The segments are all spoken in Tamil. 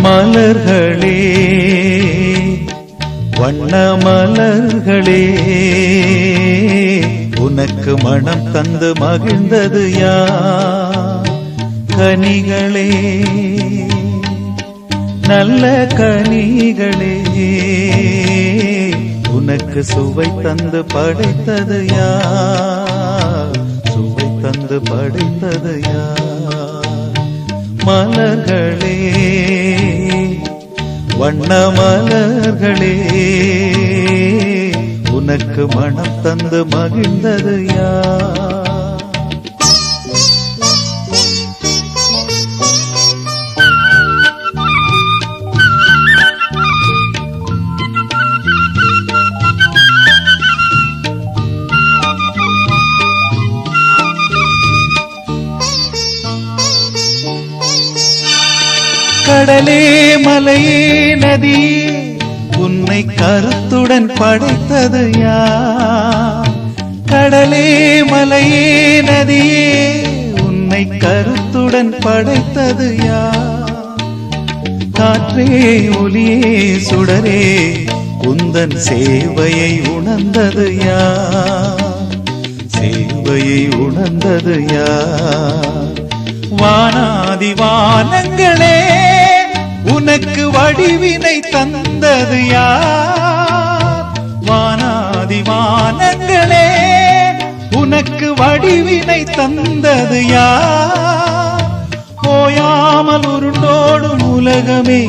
மலர்களே வண்ண மலர்களே உனக்கு மனம் தந்து மகிழ்ந்தது யார்? கனிகளே நல்ல கனிகளே உனக்கு சுவை தந்து படைத்தது யார்? சுவை தந்து படைத்தது யார்? மலர்களே வண்ண மலர்களே உனக்கு மனம் தந்து மகிழ்ந்தது யார்? கடலே மலையே நதியே உன்னை கருத்துடன் படைத்தது யார்? கடலே மலையே நதியே உன்னை கருத்துடன் படைத்தது யார்? காற்றே ஒலியே சுடரே உந்தன் சேவையை உணர்ந்தது யார்? சேவையை உணர்ந்தது யார்? வானாதி வானங்களே உனக்கு வடிவினை தந்தது யார்? வானாதி வானங்களே உனக்கு வடிவினை தந்தது யார்? ஓயாமல் உருண்டோடும் உலகமே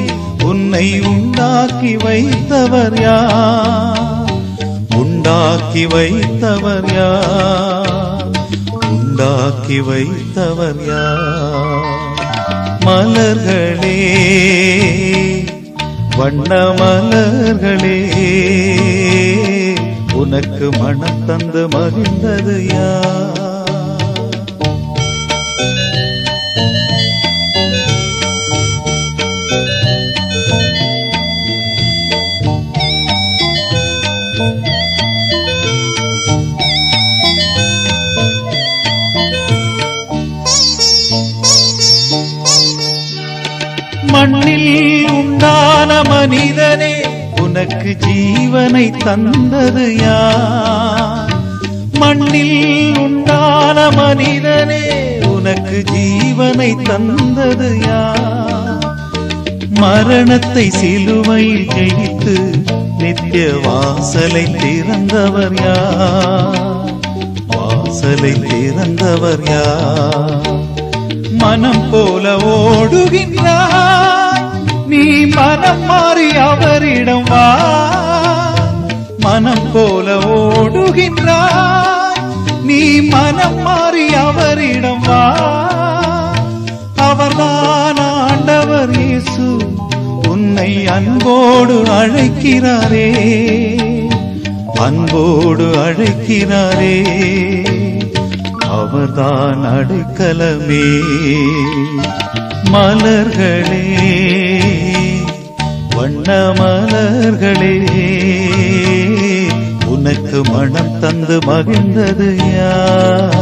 உன்னை உண்டாக்கி வைத்தவர் யார்? உண்டாக்கி வைத்தவர் யார்? உண்டாக்கி வைத்தவர் யார்? மலர்களே வண்ண மலர்களே உனக்கு மனம் தந்து மகிழ்ந்தது யார்? மண்ணில் உண்டான மனிதனே உனக்கு ஜீவனை தந்தது யார்? மண்ணில் உண்டான மனிதனே உனக்கு ஜீவனை தந்தது யார்? மரணத்தை சிலுவையில் ஜெயித்து நித்திய வாசலை திறந்தவர் யார்? வாசலை திறந்தவர் யார்? மனம் போல ஓடுகின்றாய் நீ மனம் மாறி அவரிடம் வா. மனம் போல ஓடுகின்றாய் நீ மனம் மாறி அவரிடம் வா. அவர்தான் ஆண்டவர் இயேசு உன்னை அன்போடு அழைக்கிறாரே, அன்போடு அழைக்கிறாரே. அவர்தான் அடைக்கலமே. மலர்களே வண்ண மலர்களே உனக்கு மனம் தந்து மகிழ்ந்தது யார்?